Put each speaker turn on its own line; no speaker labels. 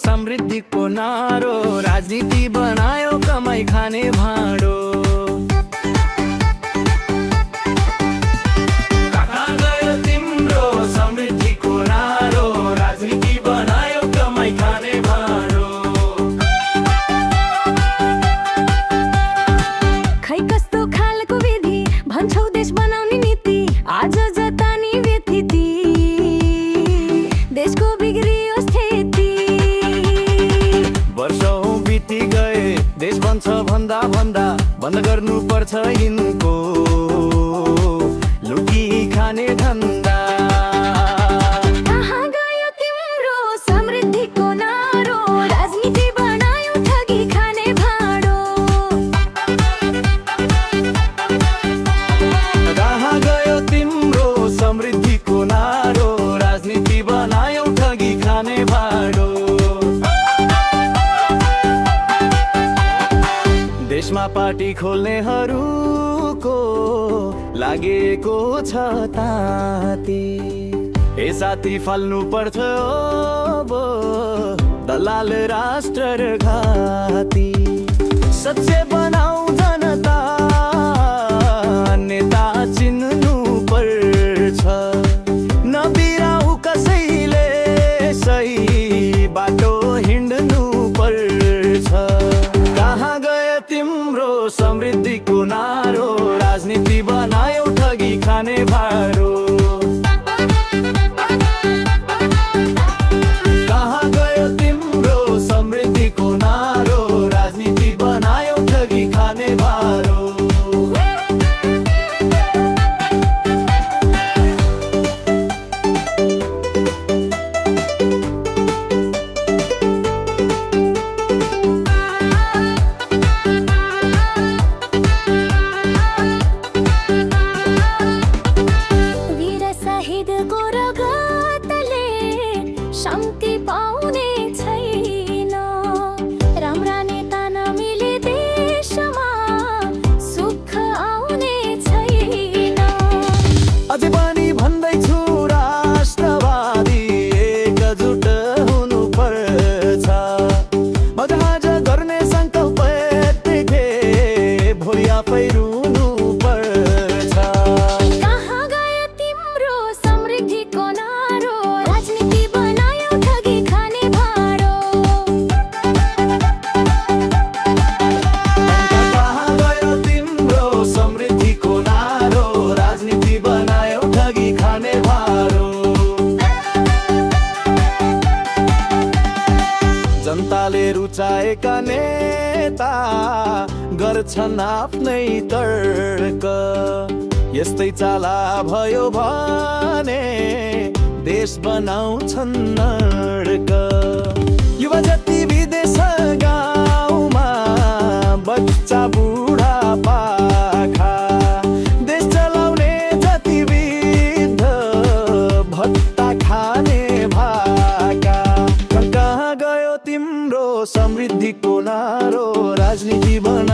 समृद्धिको नारो, राजनीति बनायो कमाई खाने भाँडो। कहाँ गयो तिम्रो समृद्धिको नारो, राजनीति बनायो कमाई खाने भाँडो।
खै कस्तो खालको विधि भन्छौ देश बनाउने नीति, आज जतानी व्यथिति देशको बिग्रियो स्थिति।
वर्षौं बिति गए देश बन्छ भन्दा भन्दा बन्द गर्नु पर्छ यिनको लुटी खाने धन्दा।
कहाँ गयो तिम्रो समृद्धिको नारो, राजनीति बनायो ठगी खाने भाँडो।
कहाँ गयो तिम्रो समृद्धिको नारो, राजनीति बनायो ठगी खाने भाँडो। देशमा पार्टी खोल्नेहरूको लागेको छ ताती, ए साथी फाल्नु पर्छ अब दलाल राष्ट्र र घाती। सच्चे बनाऊ जनता नेता चिन्नु पर्छ, नबिराऊ कसैले सही बाटो हिँड्नु पर्छ। कहाँ गयो तिम्रो समृद्धिको नारो, राजनीति बनायो ठगी खाने भाँडो। कहाँ गयो तिम्रो समृद्धिको नारो, राजनीति बनायो ठगी खाने भाँडो।
शान्ति पाउने छैन, राम्रा नेता नमिले देशमा सुख आउने छैन।
अझै पनि भन्दैछु राष्ट्रवादी एकजुट हुनु पर्छ, मजाज गर्ने सङ्कल्प देखे भोलि आफै रुनु पर्छ।
कहाँ गयो तिम्रो समृद्धिको नारो, राजनीति बनायो ठगी खाने भाँडो।
कहाँ गयो तिम्रो समृद्धिको नारो, राजनीति बनायो ठगी खाने भाँडो। जनताले रुचाएका नेता गर्छन् आफ्नै तर्क, यस्तै चाला भयो भने देश बनाउँछन् नर्क। युवा जति विदेश गाउँमा बच्चा बुढा पाखा, देश चलाउने जति वृद्ध भत्ता खाने भाका। कहाँ गयो तिम्रो समृद्धिको नारो, राजनीति बना